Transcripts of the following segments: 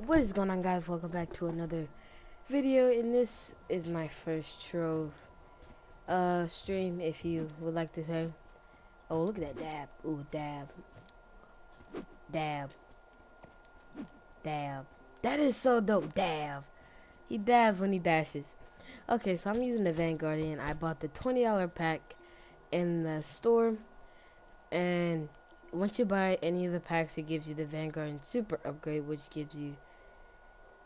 What is going on, guys? Welcome back to another video, and this is my first Trove stream, if you would like to say. Oh, look at that dab. Ooh, dab. Dab. Dab. That is so dope. Dab. He dabs when he dashes. Okay, so I'm using the Vanguardian. I bought the $20 pack in the store, and once you buy any of the packs, it gives you the Vanguardian Super Upgrade, which gives you,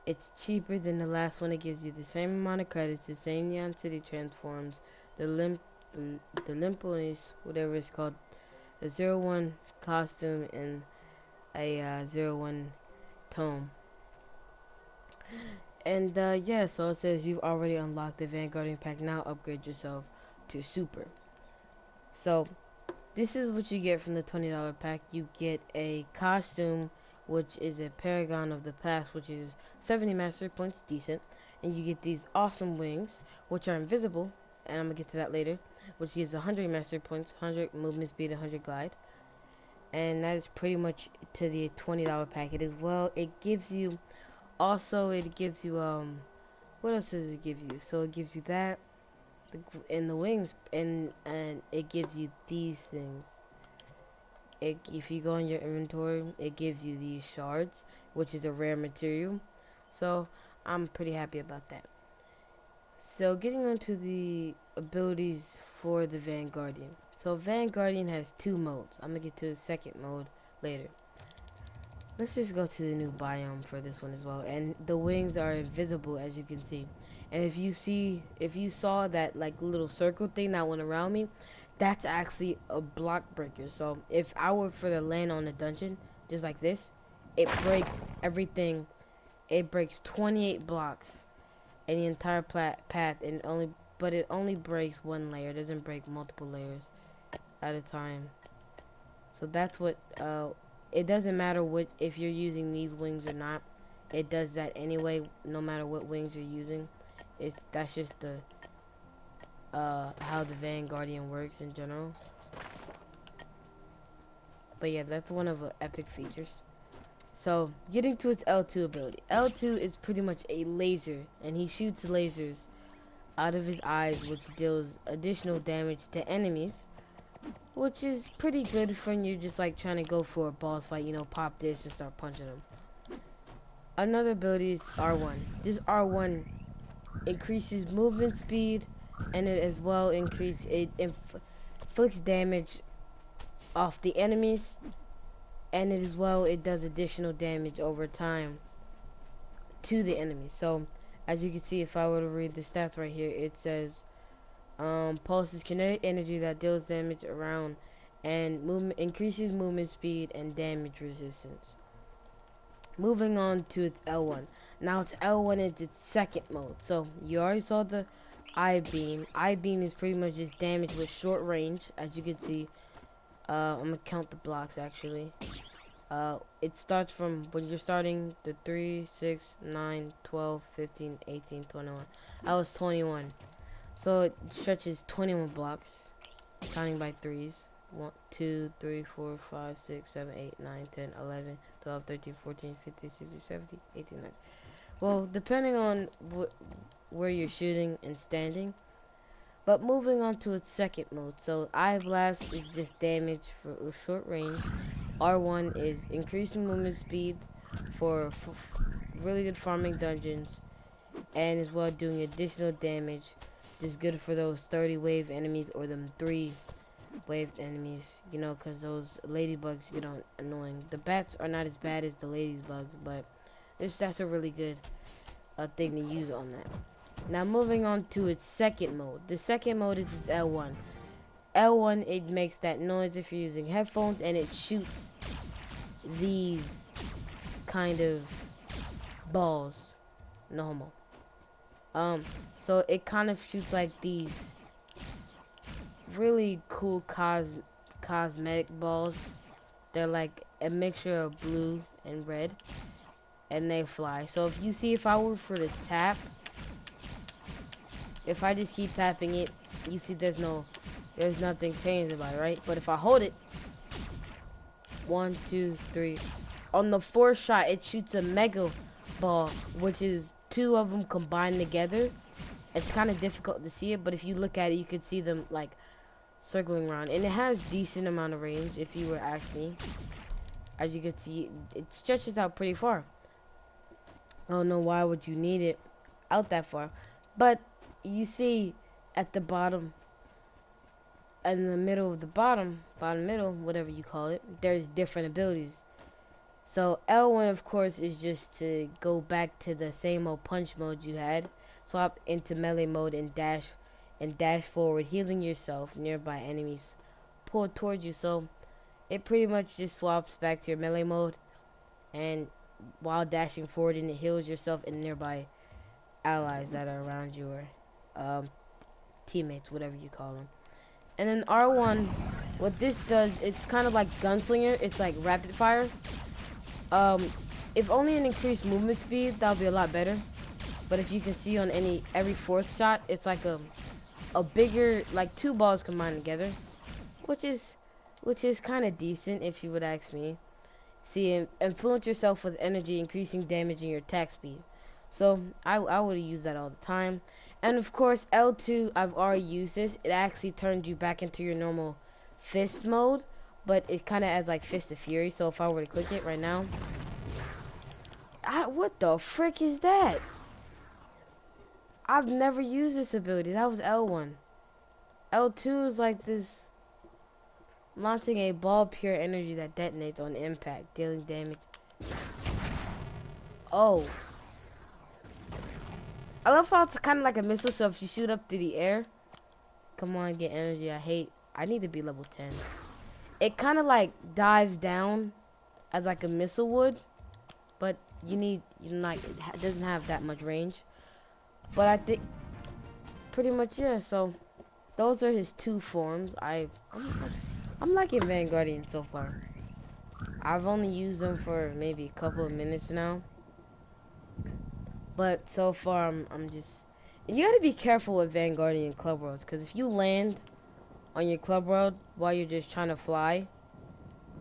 it's cheaper than the last one. It gives you the same amount of credits, the same Neon City transforms, the Limpolis, whatever it's called, the 01 costume, and a 01 tome. And yeah, so it says you've already unlocked the Vanguardian pack. Now upgrade yourself to Super. So this is what you get from the $20 pack. You get a costume, which is a paragon of the past, which is 70 mastery points, decent. And you get these awesome wings, which are invisible, and I'm going to get to that later, which gives 100 mastery points, 100 movement speed, 100 glide. And that is pretty much to the $20 packet as well. It gives you, also, it gives you, what else does it give you? So it gives you that, and the wings, and it gives you these things. If you go in your inventory, it gives you these shards, which is a rare material. So I'm pretty happy about that. So getting on to the abilities for the Vanguardian. So Vanguardian has two modes. I'm gonna get to the second mode later. Let's just go to the new biome for this one as well. And the wings are invisible, as you can see. And if you saw that like little circle thing that went around me, that's actually a block breaker. So if I were for the land on the dungeon, just like this, it breaks everything. It breaks 28 blocks in the entire path, and it only breaks one layer. It doesn't break multiple layers at a time. So that's what it doesn't matter what if you're using these wings or not. It does that anyway, no matter what wings you're using. That's just the how the Vanguardian works in general. But yeah, that's one of the epic features. So getting to its L2 ability. L2 is pretty much a laser, and he shoots lasers out of his eyes, which deals additional damage to enemies, which is pretty good when you're just like trying to go for a boss fight, you know, pop this and start punching them. Another ability is R1. This R1 increases movement speed, and it as well inflicts damage off the enemies, and it as well it does additional damage over time to the enemies. So as you can see, if I were to read the stats right here, it says pulses kinetic energy that deals damage around, and increases movement speed and damage resistance. Moving on to its L1. Now its L1 is its second mode. So you already saw the I-beam. I-beam is pretty much just damage with short range, as you can see. I'm gonna count the blocks actually. It starts from when you're starting the 3, 6, 9, 12, 15, 18, 21. I was 21. So it stretches 21 blocks, counting by threes. 1, 2, 3, 4, 5, 6, 7, 8, 9, 10, 11, 12, 13, 14, 15, 16, 17, 18, 19. Well, depending on where you're shooting and standing. But moving on to its second mode. So Eye Blast is just damage for short range. R1 is increasing movement speed for really good farming dungeons, and as well doing additional damage. This is good for those 30 wave enemies or them 3 waved enemies, you know, because those ladybugs get annoying. The bats are not as bad as the ladybugs, but that's a really good thing to use on that. Now moving on to its second mode. The second mode is its L1. L1, it makes that noise if you're using headphones, and it shoots these kind of balls. No homo. So it kind of shoots like these really cool cosmetic balls. They're like a mixture of blue and red, and they fly. So if you see, if I were for the tap, if I just keep tapping it, you see there's nothing changed about it, right? But if I hold it, 1, 2, 3, on the 4th shot, it shoots a mega ball, which is two of them combined together. It's kind of difficult to see it, but if you look at it, you could see them like circling around, and it has decent amount of range. If you were to ask me, as you can see, it stretches out pretty far. I don't know why would you need it out that far, but you see at the bottom, in the middle of the bottom middle, whatever you call it, there's different abilities. So L1 of course is just to go back to the same old punch mode you had, swap into melee mode and dash forward, healing yourself. Nearby enemies pull towards you, so it pretty much just swaps back to your melee mode, and while dashing forward, and it heals yourself and nearby allies that are around you, or teammates, whatever you call them. And then R1, what this does, it's kind of like Gunslinger. It's like rapid fire. If only an increased movement speed, that'll be a lot better. But if you can see on every fourth shot, it's like a bigger, like two balls combined together, which is kind of decent if you would ask me. See, influence yourself with energy, increasing damage and your attack speed. So I would use that all the time. And of course L2, I've already used this. It actually turns you back into your normal fist mode, but it kind of adds like Fist of Fury. So if I were to click it right now, what the frick is that? I've never used this ability. That was L1. L2 is like this, launching a ball of pure energy that detonates on impact, dealing damage. Oh. I love how it's kind of like a missile, so if you shoot up through the air, come on, get energy. I need to be level 10. It kind of like dives down as like a missile would, but it doesn't have that much range. But I think pretty much, yeah, so those are his two forms. I'm liking Vanguardian so far. I've only used them for maybe a couple of minutes now. But so far, I'm just... You gotta be careful with Vanguardian Club Worlds, because if you land on your Club World while you're just trying to fly,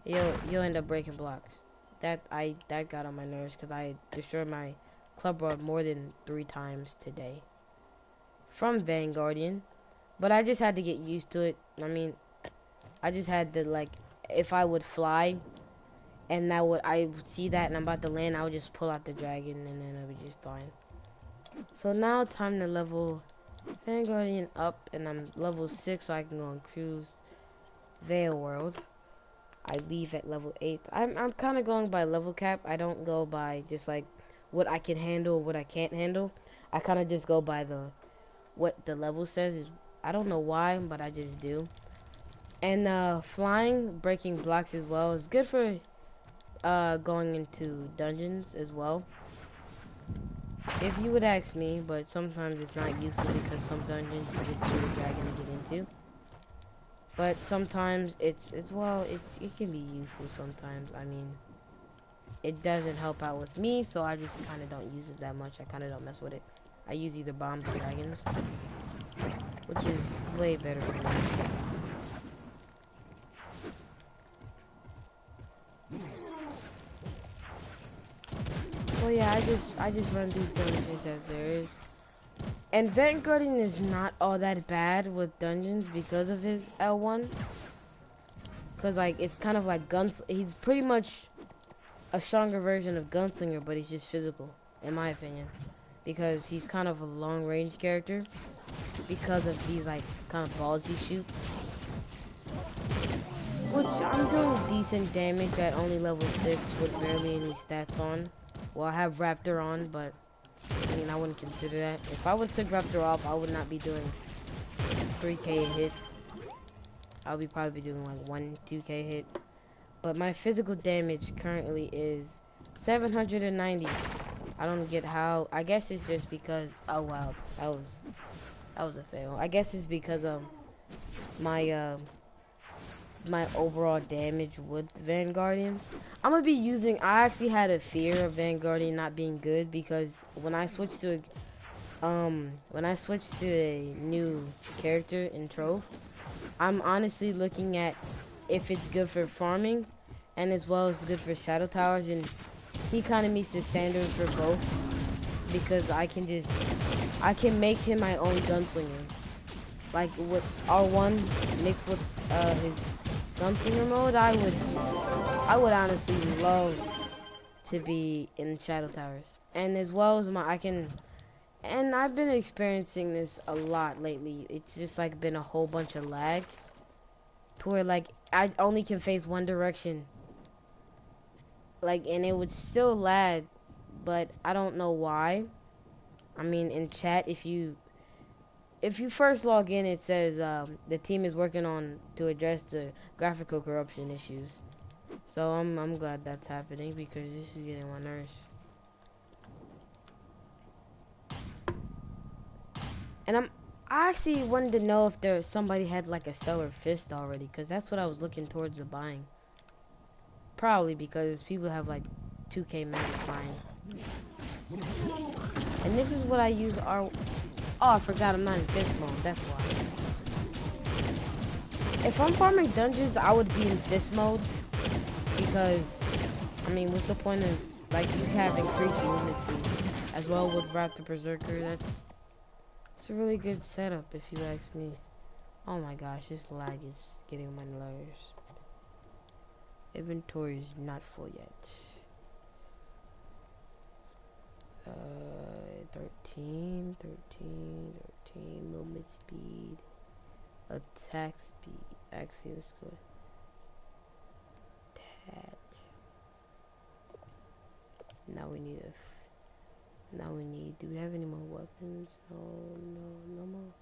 you'll end up breaking blocks. That got on my nerves, because I destroyed my Club World more than 3 times today from Vanguardian. But I just had to get used to it. I mean, I just had to, like, if I would fly, and I would see that and I'm about to land, I would just pull out the dragon and then it would be just fine. So now time to level Vanguardian up, and I'm level 6, so I can go on cruise Veil World. I leave at level 8. I'm kind of going by level cap. I don't go by just like what I can handle, what I can't handle. I kind of just go by what the level says. I don't know why, but I just do. And flying, breaking blocks as well is good for going into dungeons as well, if you would ask me, but sometimes it's not useful because some dungeons you just need a dragon to get into. But sometimes it can be useful sometimes. I mean, it doesn't help out with me, so I just kind of don't use it that much. I kind of don't mess with it. I use either bombs or dragons, which is way better for me. Well, yeah, I just run through dungeons as there is. And Vanguardian is not all that bad with dungeons because of his L1. Cause like it's kind of like he's pretty much a stronger version of Gunslinger, but he's just physical, in my opinion. Because he's kind of a long range character. Because of these like kind of balls he shoots. Which I'm doing decent damage at only level 6 with barely any stats on. Well, I have Raptor on, but I mean, I wouldn't consider that. If I would take Raptor off, I would not be doing 3k hit. I would probably be doing like 2k hit. But my physical damage currently is 790. I don't get how. I guess it's just because. Oh wow, that was a fail. I guess it's because of my my overall damage with Vanguardian. I'm gonna be using. I actually had a fear of Vanguardian not being good because when I switched to a new character in Trove, I'm honestly looking at if it's good for farming and as well as good for shadow towers, and he kind of meets the standards for both because I can make him my own gunslinger. Like with R1 mixed with his gunslinger mode, I would honestly love to be in Shadow Towers. And as well as and I've been experiencing this a lot lately. It's just like been a whole bunch of lag to where like I only can face one direction. Like, and it would still lag, but I don't know why. I mean, in chat, if you first log in, it says the team is working on to address the graphical corruption issues. So I'm glad that's happening because this is getting on my nerves. And I actually wanted to know if somebody had like a stellar fist already, because that's what I was looking towards of buying. Probably because people have like 2K magnifying. And this is what I use Oh, I forgot I'm not in fist mode, that's why. If I'm farming dungeons, I would be in fist mode. Because, I mean, what's the point of, like, you have increased movement speed. As well with Raptor Berserker, it's a really good setup if you ask me. Oh my gosh, this lag is getting on my nerves. Inventory is not full yet. 13, movement speed, attack speed. Actually, let's go. Attack. Now we need do we have any more weapons? No more.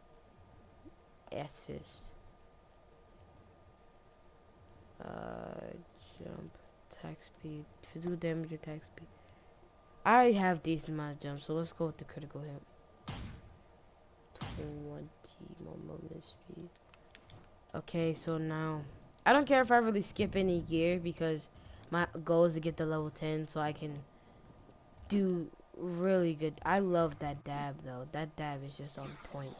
Ass fist. Jump, attack speed, physical damage, attack speed. I already have decent amount of jump, so let's go with the critical hit. 20 more movement speed. Okay, so now I don't care if I really skip any gear because my goal is to get to level 10 so I can do really good. I love that dab though. That dab is just on point.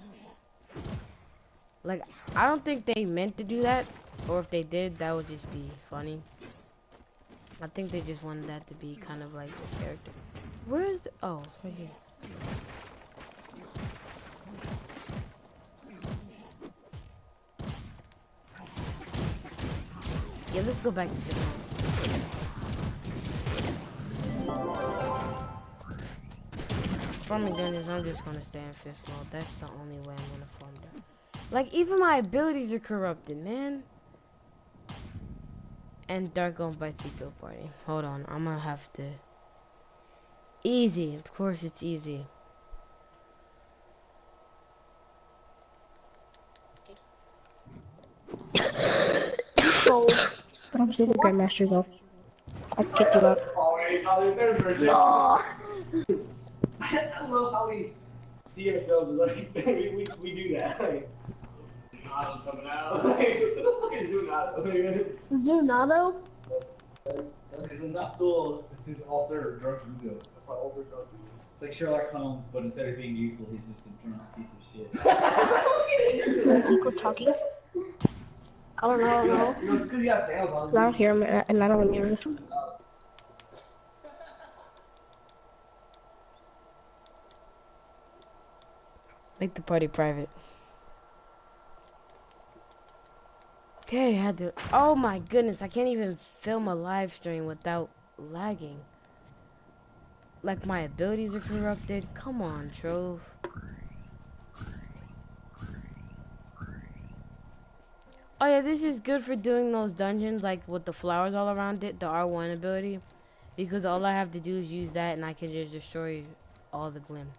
Like, I don't think they meant to do that, or if they did, that would just be funny. I think they just wanted that to be kind of like a character. Where's the, oh, it's right here. Yeah, let's go back to this one. Farming dungeons, I'm just gonna stay in fist mode. That's the only way I'm gonna farm them. Like, even my abilities are corrupted, man. And Dark invites me to a party. Hold on, I'm gonna have to. Easy, of course it's easy. I'm seeing the Grandmasters though. I kicked you out. No. I love how we see ourselves like we do that. Like, Zunato's coming out. Like, what the fuck is Zunato? Zunato? That's Zunato. It's his alter drunk ego. That's my alter drunk ego. It's like Sherlock Holmes, but instead of being evil, he's just a drunk piece of shit. Is Nico talking? I don't know. You know, just because you have sandals on. I don't hear him, and I don't hear him. Make the party private. Okay, I had to. Oh my goodness, I can't even film a live stream without lagging. Like, my abilities are corrupted. Come on, Trove. Oh yeah, this is good for doing those dungeons, like with the flowers all around it, the R1 ability. Because all I have to do is use that and I can just destroy all the glim.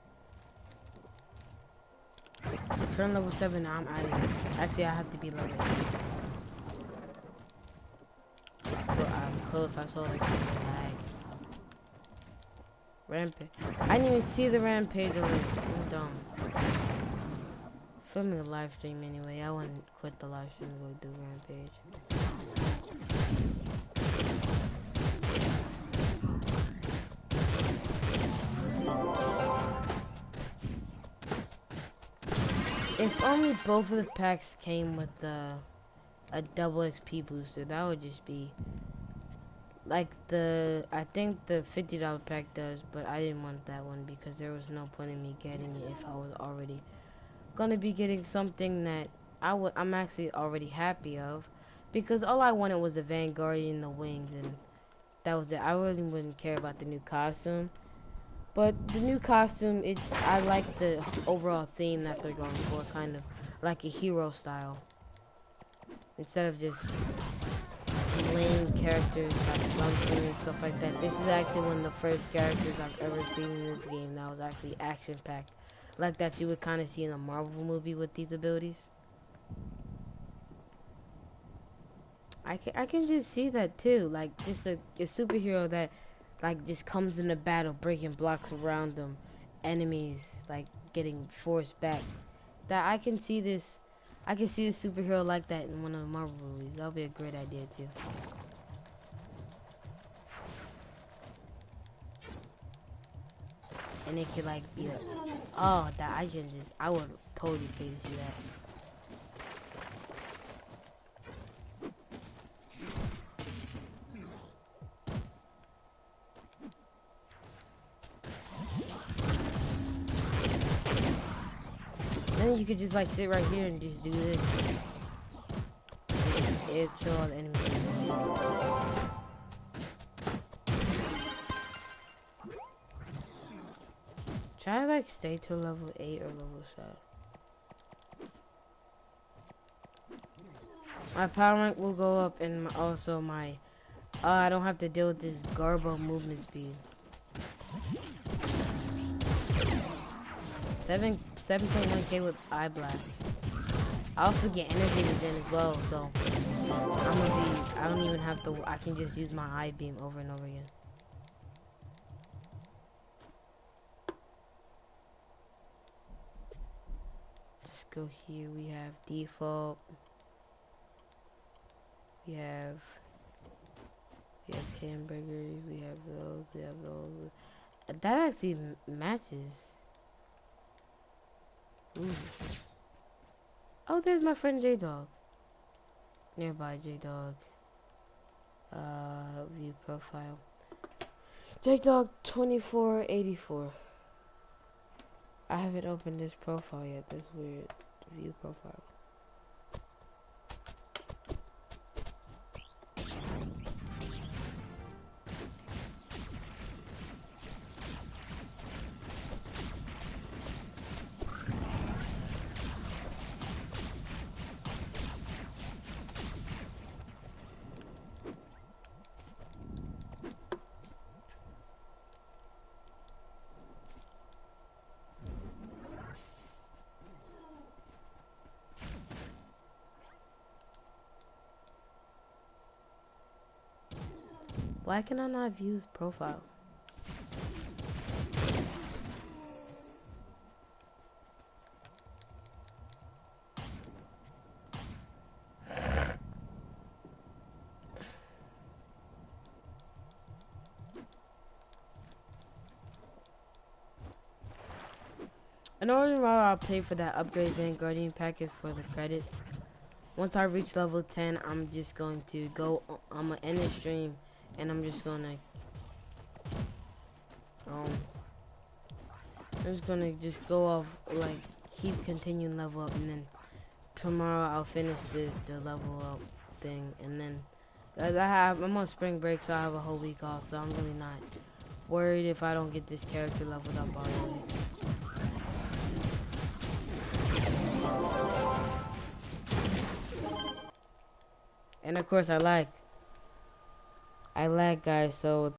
So current level 7, I'm out of here. Actually, I have to be level 8. But I'm close, I saw like lag. Rampage. I didn't even see the rampage alert. I'm dumb. Filming a live stream anyway. I wouldn't quit the live stream and go do rampage. If only both of the packs came with a double XP booster, that would just be Like I think the $50 pack does, but I didn't want that one because there was no point in me getting it if I was already gonna be getting something that I'm actually already happy of, because all I wanted was the Vanguard and the wings, and that was it. I really wouldn't care about the new costume, but the new costume, I like the overall theme that they're going for, kind of like a hero style, instead of just lame characters like Gunther and stuff like that. This is actually one of the first characters I've ever seen in this game that was actually action-packed, like that you would kind of see in a Marvel movie with these abilities. I can just see that too, like just a superhero that like just comes into battle, breaking blocks around them, enemies like getting forced back. That I can see a superhero like that in one of the Marvel movies. That would be a great idea too. And it could like be like, oh, that I would totally pay to see that. Then you could just like sit right here and just do this. It kill all the enemies. Try to like stay to level 8 or level 7. My power rank will go up, and also my I don't have to deal with this Garbo movement speed. 7.1k with eye blast. I also get energy regen as well, so I don't even have to, I can just use my eye beam over and over again. Let's go here, we have default. We have hamburgers, we have those. That actually matches. Ooh. Oh, there's my friend J-Dog. Nearby J-Dog. View profile. J-Dog 2484. I haven't opened this profile yet. That's weird. View profile. Why can I not view his profile? In order why I'll pay for that upgrade Vanguardian package for the credits. Once I reach level 10, I'm just going to go, I'm gonna end the stream, and I'm just gonna just go off, like, keep continuing level up, and then tomorrow I'll finish the level up thing, and then, guys, I'm on spring break, so I have a whole week off, so I'm really not worried if I don't get this character leveled up already. And of course I lag, guys, so